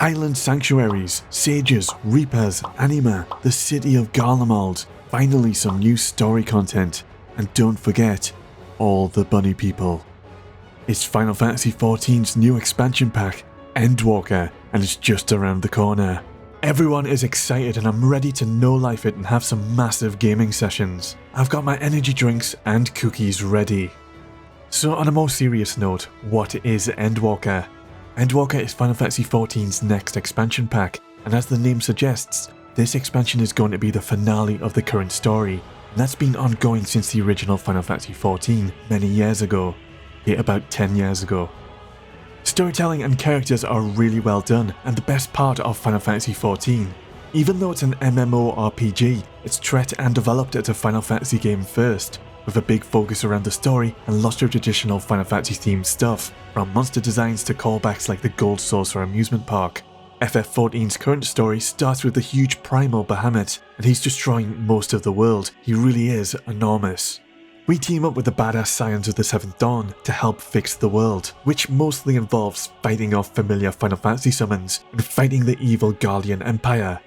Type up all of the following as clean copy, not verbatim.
Island Sanctuaries, Sages, Reapers, Anima, the city of Garlemald, finally some new story content, and don't forget, all the bunny people. It's Final Fantasy XIV's new expansion pack, Endwalker, and it's just around the corner. Everyone is excited and I'm ready to no-life it and have some massive gaming sessions. I've got my energy drinks and cookies ready. So on a more serious note, what is Endwalker? Endwalker is Final Fantasy XIV's next expansion pack, and as the name suggests, this expansion is going to be the finale of the current story, and that's been ongoing since the original Final Fantasy XIV many years ago. Yeah, about 10 years ago. Storytelling and characters are really well done, and the best part of Final Fantasy XIV. Even though it's an MMORPG, it's tret and developed as a Final Fantasy game first, with a big focus around the story and lots of traditional Final Fantasy themed stuff, from monster designs to callbacks like the Gold Saucer amusement park. FF14's current story starts with the huge primal behemoth, and he's destroying most of the world. He really is enormous. We team up with the badass Scions of the Seventh Dawn to help fix the world, which mostly involves fighting off familiar Final Fantasy summons and fighting the evil Garlean Empire.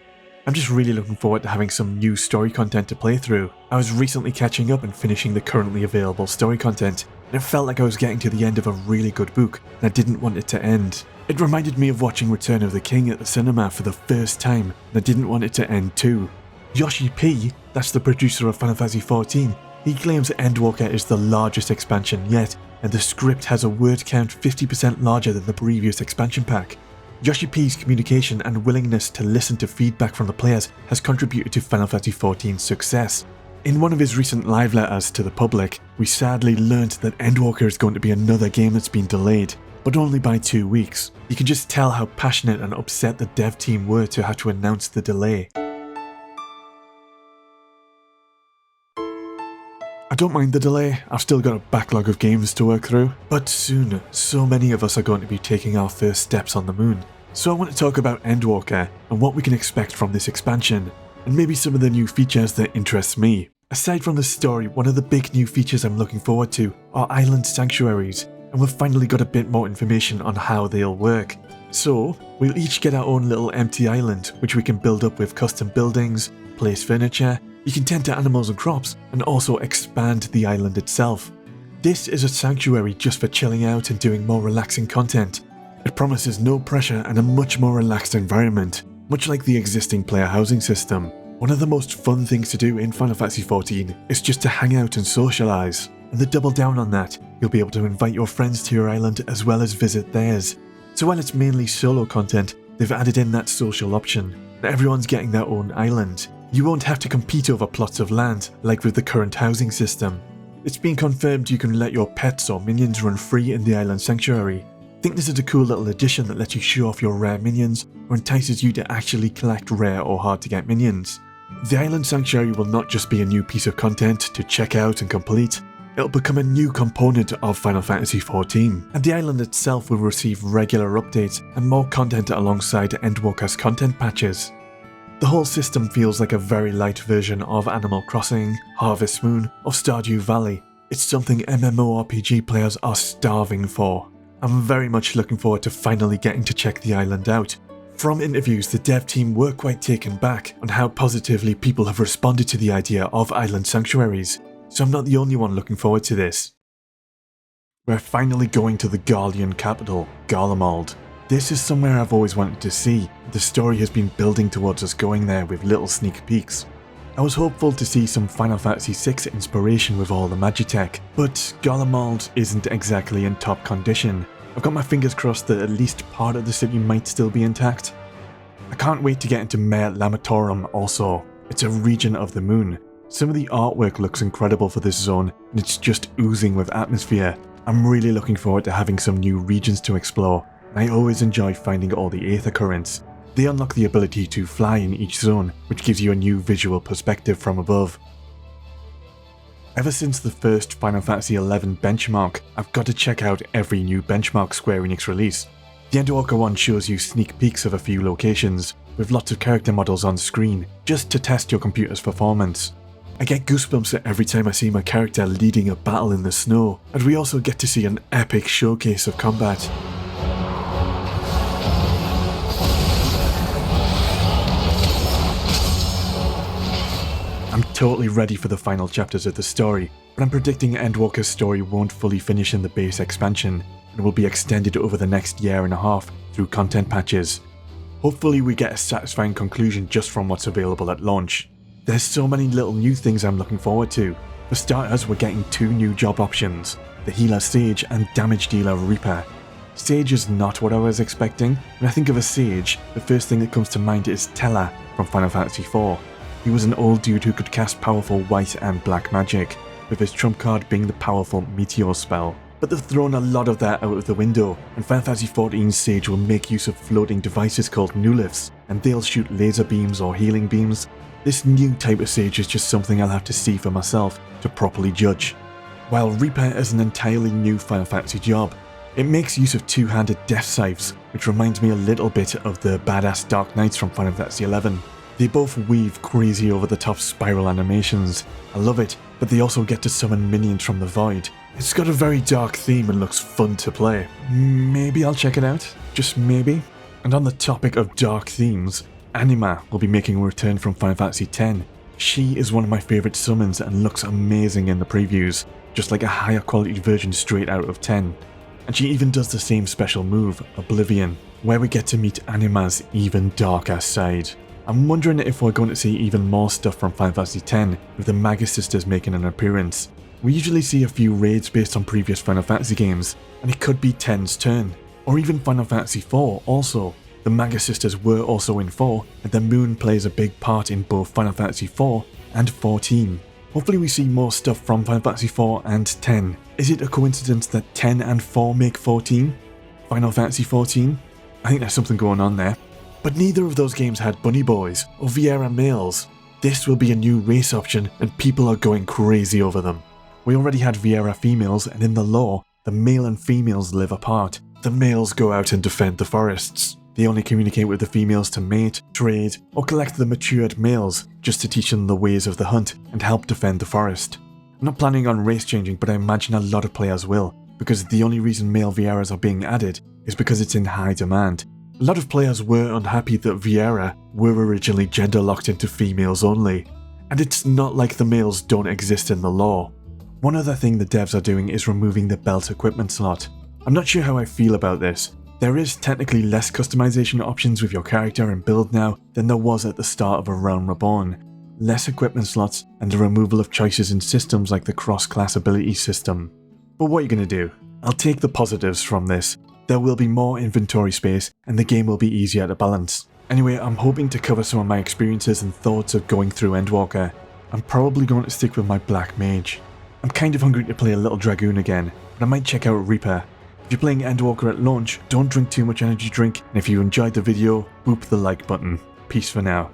I'm just really looking forward to having some new story content to play through. I was recently catching up and finishing the currently available story content, and it felt like I was getting to the end of a really good book, and I didn't want it to end. It reminded me of watching Return of the King at the cinema for the first time, and I didn't want it to end too. Yoshi P, that's the producer of Final Fantasy XIV, he claims Endwalker is the largest expansion yet, and the script has a word count 50% larger than the previous expansion pack. Yoshi P's communication and willingness to listen to feedback from the players has contributed to Final Fantasy XIV's success. In one of his recent live letters to the public, we sadly learnt that Endwalker is going to be another game that's been delayed, but only by 2 weeks. You can just tell how passionate and upset the dev team were to have to announce the delay. I don't mind the delay, I've still got a backlog of games to work through, but soon, so many of us are going to be taking our first steps on the moon. So I want to talk about Endwalker and what we can expect from this expansion, and maybe some of the new features that interest me. Aside from the story, one of the big new features I'm looking forward to are Island Sanctuaries, and we've finally got a bit more information on how they'll work. So, we'll each get our own little empty island, which we can build up with custom buildings, place furniture, you can tend to animals and crops, and also expand the island itself. This is a sanctuary just for chilling out and doing more relaxing content. It promises no pressure and a much more relaxed environment, much like the existing player housing system. One of the most fun things to do in Final Fantasy XIV is just to hang out and socialise, and to double down on that, you'll be able to invite your friends to your island as well as visit theirs. So while it's mainly solo content, they've added in that social option, that everyone's getting their own island. You won't have to compete over plots of land, like with the current housing system. It's been confirmed you can let your pets or minions run free in the Island Sanctuary. I think this is a cool little addition that lets you show off your rare minions, or entices you to actually collect rare or hard to get minions. The Island Sanctuary will not just be a new piece of content to check out and complete, it'll become a new component of Final Fantasy XIV, and the island itself will receive regular updates and more content alongside Endwalker's content patches. The whole system feels like a very light version of Animal Crossing, Harvest Moon, or Stardew Valley. It's something MMORPG players are starving for. I'm very much looking forward to finally getting to check the island out. From interviews, the dev team were quite taken back on how positively people have responded to the idea of Island Sanctuaries, so I'm not the only one looking forward to this. We're finally going to the Garlean capital, Garlemald. This is somewhere I've always wanted to see. The story has been building towards us going there with little sneak peeks. I was hopeful to see some Final Fantasy VI inspiration with all the Magitech, but Garlemald isn't exactly in top condition. I've got my fingers crossed that at least part of the city might still be intact. I can't wait to get into Mare Lamatorum also. It's a region of the moon. Some of the artwork looks incredible for this zone, and it's just oozing with atmosphere. I'm really looking forward to having some new regions to explore. I always enjoy finding all the Aether Currents. They unlock the ability to fly in each zone, which gives you a new visual perspective from above. Ever since the first Final Fantasy XI benchmark, I've got to check out every new benchmark Square Enix release. The Endwalker one shows you sneak peeks of a few locations, with lots of character models on screen, just to test your computer's performance. I get goosebumps every time I see my character leading a battle in the snow, and we also get to see an epic showcase of combat. I'm totally ready for the final chapters of the story, but I'm predicting Endwalker's story won't fully finish in the base expansion, and will be extended over the next year and a half through content patches. Hopefully we get a satisfying conclusion just from what's available at launch. There's so many little new things I'm looking forward to. For starters, we're getting 2 new job options, the Healer Sage and Damage Dealer Reaper. Sage is not what I was expecting. When I think of a Sage, the first thing that comes to mind is Teller from Final Fantasy IV. He was an old dude who could cast powerful white and black magic, with his trump card being the powerful Meteor spell. But they've thrown a lot of that out of the window, and Final Fantasy XIV's Sage will make use of floating devices called Nulifs, and they'll shoot laser beams or healing beams. This new type of Sage is just something I'll have to see for myself to properly judge. While Reaper is an entirely new Final Fantasy job, it makes use of 2-handed death scythes, which reminds me a little bit of the badass Dark Knights from Final Fantasy XI. They both weave crazy over-the-top spiral animations. I love it, but they also get to summon minions from the void. It's got a very dark theme and looks fun to play. Maybe I'll check it out, just maybe. And on the topic of dark themes, Anima will be making a return from Final Fantasy X. She is one of my favourite summons and looks amazing in the previews, just like a higher quality version straight out of 10. And she even does the same special move, Oblivion, where we get to meet Anima's even darker side. I'm wondering if we're going to see even more stuff from Final Fantasy X, with the Magus Sisters making an appearance. We usually see a few raids based on previous Final Fantasy games, and it could be 10's turn, or even Final Fantasy IV also. The Magus Sisters were also in 4, and the moon plays a big part in both Final Fantasy IV and 14. Hopefully we see more stuff from Final Fantasy IV and 10. Is it a coincidence that 10 and 4 make 14? Final Fantasy 14? I think there's something going on there. But neither of those games had bunny boys or Viera males. This will be a new race option and people are going crazy over them. We already had Viera females, and in the lore, the male and females live apart. The males go out and defend the forests. They only communicate with the females to mate, trade, or collect the matured males just to teach them the ways of the hunt and help defend the forest. I'm not planning on race changing, but I imagine a lot of players will, because the only reason male Vieras are being added is because it's in high demand. A lot of players were unhappy that Viera were originally gender locked into females only, and it's not like the males don't exist in the lore. One other thing the devs are doing is removing the belt equipment slot. I'm not sure how I feel about this. There is technically less customization options with your character and build now than there was at the start of A Realm Reborn. Less equipment slots and the removal of choices in systems like the cross-class ability system. But what are you going to do? I'll take the positives from this. There will be more inventory space and the game will be easier to balance. Anyway, I'm hoping to cover some of my experiences and thoughts of going through Endwalker. I'm probably going to stick with my Black Mage. I'm kind of hungry to play a little Dragoon again, but I might check out Reaper. If you're playing Endwalker at launch, don't drink too much energy drink, and if you enjoyed the video, whoop the like button. Peace for now.